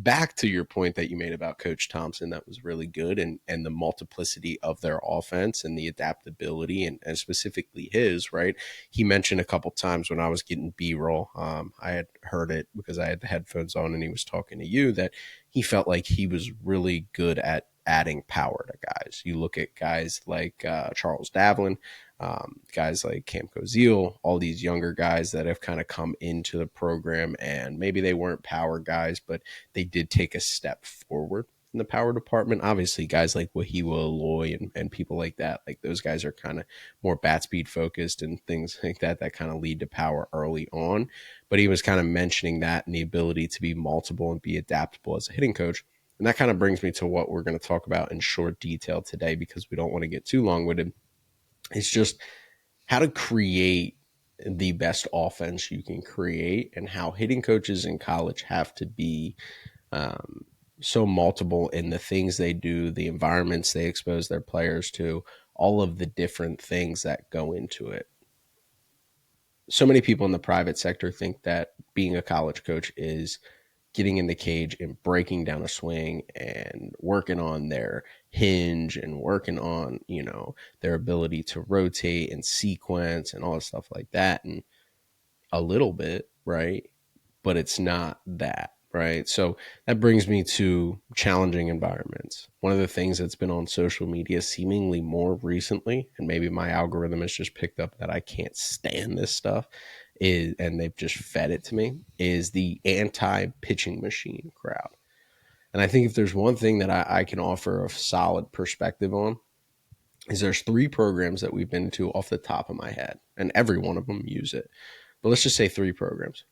back to your point that you made about Coach Thompson, that was really good, and the multiplicity of their offense and the adaptability, and specifically his, right? He mentioned a couple times when I was getting B-roll, I had heard it because I had the headphones on and he was talking to you, that he felt like he was really good at adding power to guys. You look at guys like Charles Davlin, guys like Cam Koziel, all these younger guys that have kind of come into the program, and maybe they weren't power guys, but they did take a step forward in the power department. Obviously, guys like Wahiwa Aloy and people like that, like those guys are kind of more bat speed focused and things like that kind of lead to power early on. But he was kind of mentioning that and the ability to be multiple and be adaptable as a hitting coach. And that kind of brings me to what we're going to talk about in short detail today, because we don't want to get too long-winded. It's just how to create the best offense you can create, and how hitting coaches in college have to be so multiple in the things they do, the environments they expose their players to, all of the different things that go into it. So many people in the private sector think that being a college coach is getting in the cage and breaking down a swing and working on their hinge and working on, their ability to rotate and sequence and all this stuff like that. And a little bit, right? But it's not that, right? So that brings me to challenging environments. One of the things that's been on social media seemingly more recently, and maybe my algorithm has just picked up that I can't stand this stuff, and they've just fed it to me, is the anti-pitching machine crowd. And I think if there's one thing that I can offer a solid perspective on, is there's 3 programs that we've been to off the top of my head, and every one of them use it. But let's just say 4 programs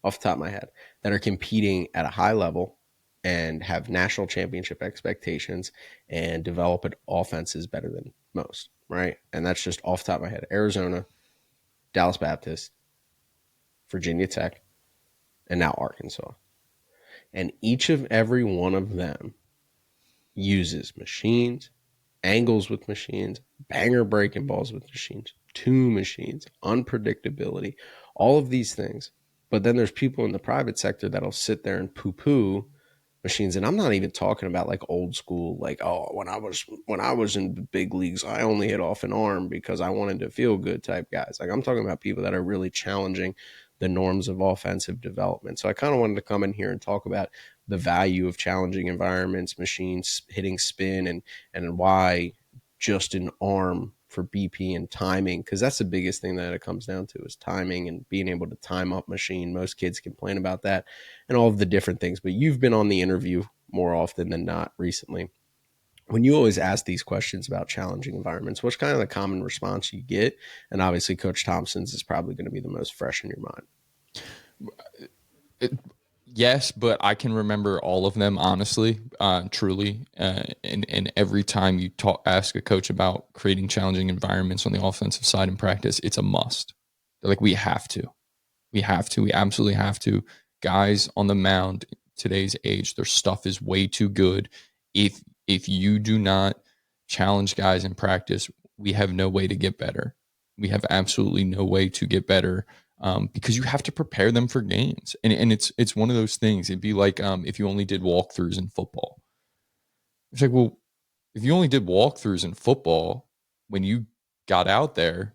off the top of my head that are competing at a high level and have national championship expectations and develop offenses better than most, right? And that's just off the top of my head. Arizona, Dallas Baptist, Virginia Tech, and now Arkansas. And each of every one of them uses machines, angles with machines, banger breaking balls with machines, 2 machines, unpredictability, all of these things. But then there's people in the private sector that'll sit there and poo-poo machines. And I'm not even talking about like old school, like, oh, when I was in the big leagues, I only hit off an arm because I wanted to feel good type guys. Like, I'm talking about people that are really challenging the norms of offensive development. So I kind of wanted to come in here and talk about the value of challenging environments, machines, hitting spin, and why just an arm for BP and timing, because that's the biggest thing that it comes down to, is timing and being able to time up machine. Most kids complain about that and all of the different things, but you've been on the interview more often than not recently. When you always ask these questions about challenging environments, what's kind of the common response you get? And obviously Coach Thompson's is probably going to be the most fresh in your mind. Yes, but I can remember all of them, honestly, truly. And every time you ask a coach about creating challenging environments on the offensive side in practice, it's a must. They're like, we have to. We absolutely have to. Guys on the mound, today's age, their stuff is way too good. If you do not challenge guys in practice, we have no way to get better. We have absolutely no way to get better. Because you have to prepare them for games. And it's one of those things. It'd be like if you only did walkthroughs in football. It's like, well, if you only did walkthroughs in football, when you got out there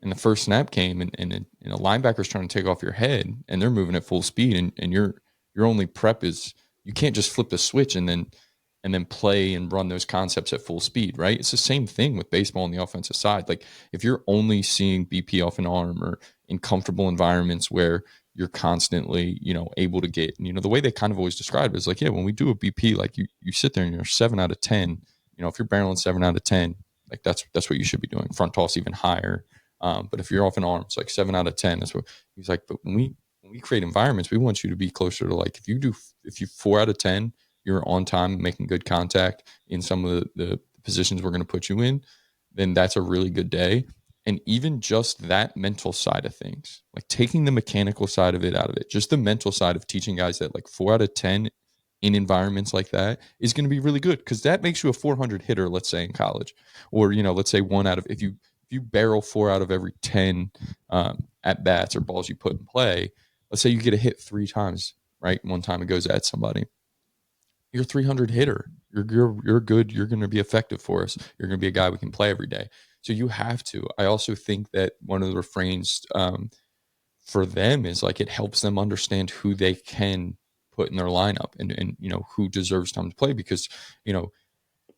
and the first snap came and a linebacker's trying to take off your head and they're moving at full speed and your only prep is, you can't just flip the switch and then play and run those concepts at full speed, right? It's the same thing with baseball on the offensive side. Like, if you're only seeing BP off an arm or in comfortable environments where you're constantly, able to get, the way they kind of always describe it is like, yeah, when we do a BP, like you sit there and you're 7 out of 10, if you're barreling 7 out of 10, like that's what you should be doing. Front toss even higher. But if you're off an arm, it's like 7 out of 10. That's what he's like. But when we create environments, we want you to be closer to, like, if you 4 out of 10, you're on time, making good contact in some of the positions we're going to put you in, then that's a really good day. And even just that mental side of things, like taking the mechanical side of it out of it, just the mental side of teaching guys that like 4 out of 10 in environments like that is going to be really good, because that makes you a 400 hitter, let's say in college, or, let's say if you barrel 4 out of every 10 at bats or balls you put in play, let's say you get a hit 3 times. right? One time it goes at somebody. You're a 300 hitter. You're good. You're going to be effective for us. You're going to be a guy we can play every day. So you have to. I also think that one of the refrains for them is like it helps them understand who they can put in their lineup and who deserves time to play because you know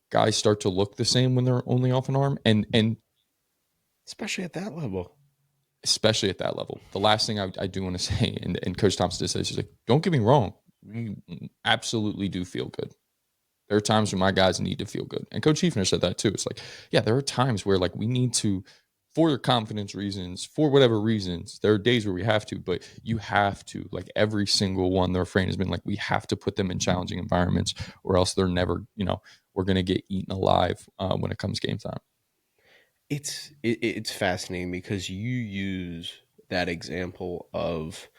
guys start to look the same when they're only off an arm and especially at that level. especially at that level. The last thing I do want to say, and Coach Thompson did say, he's like, don't get me wrong, we absolutely do feel good. There are times when my guys need to feel good. And Coach Hefner said that too. It's like, yeah, there are times where like we need to, for your confidence reasons, for whatever reasons, there are days where we have to, but you have to, like every single one, their refrain has been like, we have to put them in challenging environments or else they're never, we're going to get eaten alive when it comes game time. It's fascinating because you use that example of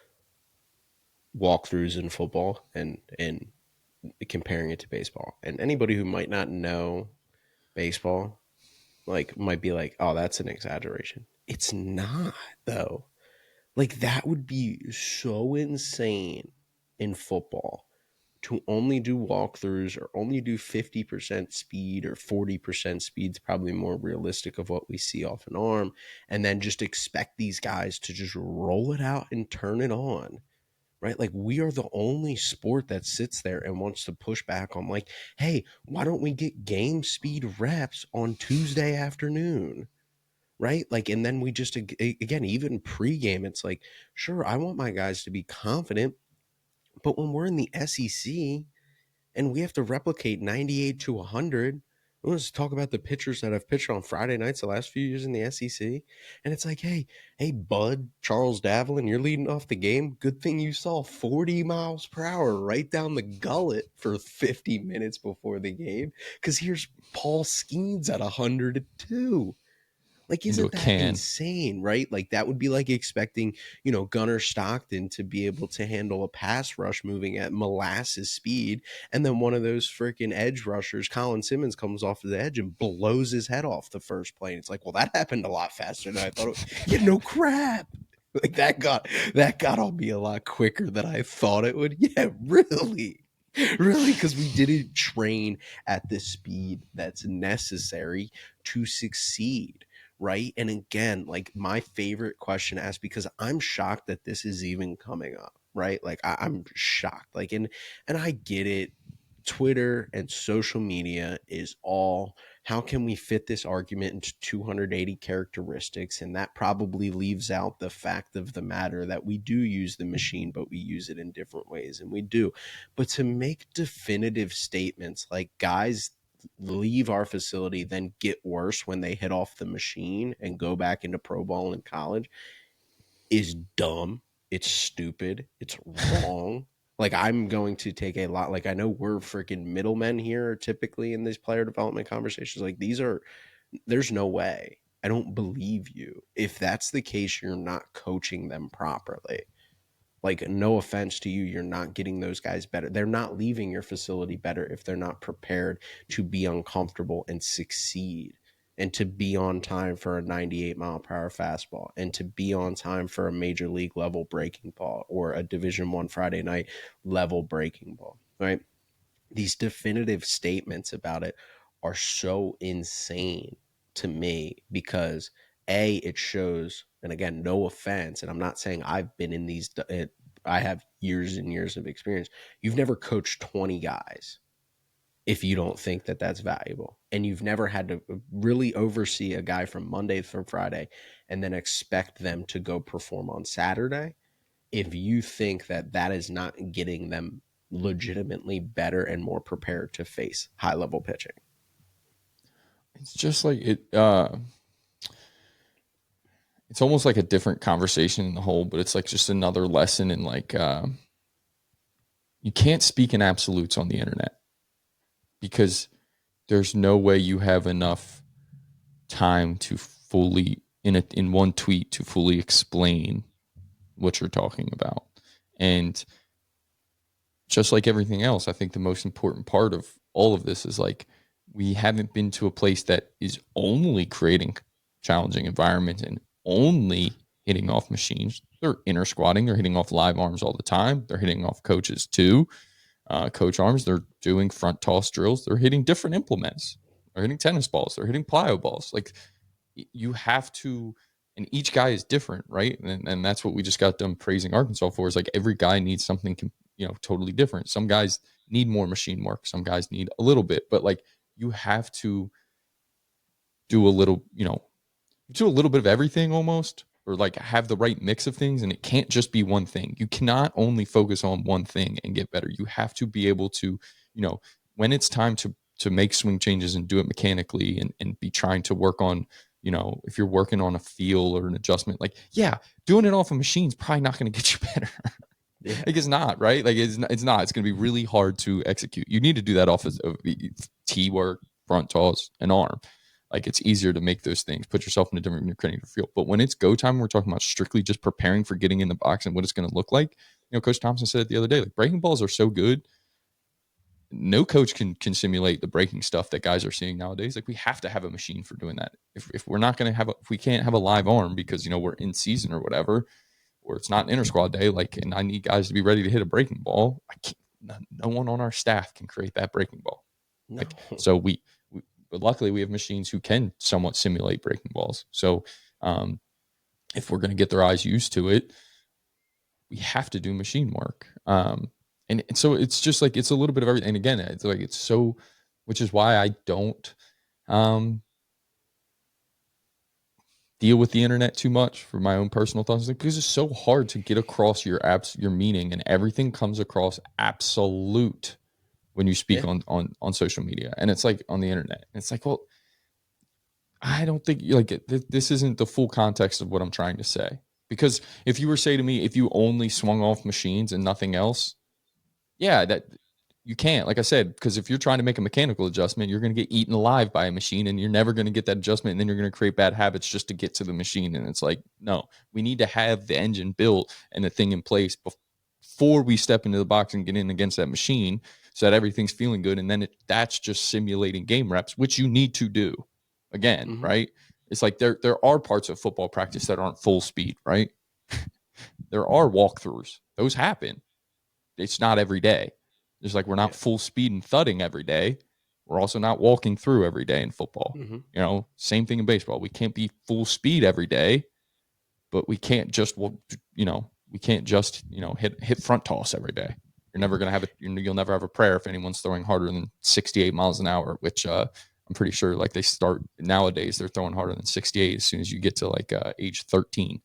walkthroughs in football and comparing it to baseball. And anybody who might not know baseball like might be like, "Oh, that's an exaggeration." It's not though. Like that would be so insane in football to only do walkthroughs or only do 50% speed or 40% speed's probably more realistic of what we see off an arm and then just expect these guys to just roll it out and turn it on, right? Like we are the only sport that sits there and wants to push back on like, hey, why don't we get game speed reps on Tuesday afternoon? Right? Like, and then we just, again, even pregame, it's like, sure, I want my guys to be confident, but when we're in the SEC and we have to replicate 98 to 100, let's talk about the pitchers that have pitched on Friday nights the last few years in the SEC. And it's like, hey, bud, Charles Davlin, you're leading off the game. Good thing you saw 40 miles per hour right down the gullet for 50 minutes before the game. Because here's Paul Skeens at 102. Like, Into a isn't that can. insane, right? Like, that would be like expecting, Gunnar Stockton to be able to handle a pass rush moving at molasses speed. And then one of those freaking edge rushers, Colin Simmons, comes off the edge and blows his head off the first play. And it's like, well, that happened a lot faster than I thought. Yeah, no crap. Like that got on me a lot quicker than I thought it would. Yeah, really. Really, because we didn't train at the speed that's necessary to succeed, right? And again, like my favorite question asked because I'm shocked that this is even coming up, right? Like I'm shocked. Like and I get it. Twitter and social media is all how can we fit this argument into 280 characteristics? And that probably leaves out the fact of the matter that we do use the machine, but we use it in different ways. And we do. But to make definitive statements like guys leave our facility, then get worse when they hit off the machine and go back into pro ball in college is dumb. It's stupid. It's wrong. Like I'm going to take a lot. Like I know we're freaking middlemen here typically in these player development conversations. Like there's no way. I don't believe you. If that's the case, you're not coaching them properly. Like no offense to you, you're not getting those guys better. They're not leaving your facility better if they're not prepared to be uncomfortable and succeed and to be on time for a 98-mile-per-hour fastball and to be on time for a major league level breaking ball or a Division I Friday night level breaking ball, right? These definitive statements about it are so insane to me because it shows, and again, no offense, and I'm not saying I've been in these, I have years and years of experience. You've never coached 20 guys if you don't think that that's valuable, and you've never had to really oversee a guy from Monday through Friday and then expect them to go perform on Saturday if you think that that is not getting them legitimately better and more prepared to face high level pitching. It's just like it's almost like a different conversation in the whole, but it's like just another lesson in like you can't speak in absolutes on the internet because there's no way you have enough time to fully in one tweet to fully explain what you're talking about. And just like everything else, I think the most important part of all of this is like we haven't been to a place that is only creating challenging environments and only hitting off machines. They're inner squatting. They're hitting off live arms all the time. They're hitting off coaches too. Coach arms. They're doing front toss drills. They're hitting different implements. They're hitting tennis balls. They're hitting plyo balls. Like you have to, and each guy is different, right? And that's what we just got done praising Arkansas for. Is like every guy needs something, totally different. Some guys need more machine work. Some guys need a little bit, but like you have to do a little, do a little bit of everything almost, or like have the right mix of things. And it can't just be one thing. You cannot only focus on one thing and get better. You have to be able to, when it's time to make swing changes and do it mechanically and be trying to work on, if you're working on a feel or an adjustment, like, yeah, doing it off a machine is probably not going to get you better. Yeah. Like it's not, right? Like it's not. It's going to be really hard to execute. You need to do that off of T work, front toss, and arm. Like it's easier to make those things, put yourself in a different creating a field. But when it's go time, we're talking about strictly just preparing for getting in the box and what it's going to look like. Coach Thompson said it the other day, like breaking balls are so good. No coach can simulate the breaking stuff that guys are seeing nowadays. Like we have to have a machine for doing that. If we're not going to if we can't have a live arm because, we're in season or whatever, or it's not an inter squad day, like, and I need guys to be ready to hit a breaking ball. I can't, no one on our staff can create that breaking ball. No. Like, so but luckily we have machines who can somewhat simulate breaking balls. So, if we're going to get their eyes used to it, we have to do machine work. And so it's just like, it's a little bit of everything. And again, it's like, which is why I don't, deal with the internet too much for my own personal thoughts, because it's so hard to get across your meaning, and everything comes across absolute when you speak on social media, and it's like on the internet. It's like, well, I don't think like this isn't the full context of what I'm trying to say. Because if you were saying to me, if you only swung off machines and nothing else, yeah, that you can't, like I said, because if you're trying to make a mechanical adjustment, you're going to get eaten alive by a machine, and you're never going to get that adjustment. And then you're going to create bad habits just to get to the machine. And it's like, no, we need to have the engine built and the thing in place before we step into the box and get in against that machine, so that everything's feeling good. And then that's just simulating game reps, which you need to do again, right? It's like there are parts of football practice that aren't full speed, right? There are walkthroughs. Those happen. It's not every day. Just like we're not full speed and thudding every day. We're also not walking through every day in football. Same thing in baseball. We can't be full speed every day, but we can't just, hit front toss every day. You're never going to have it. You'll never have a prayer if anyone's throwing harder than 68 miles an hour, which I'm pretty sure like they start nowadays, they're throwing harder than 68 as soon as you get to like age 13.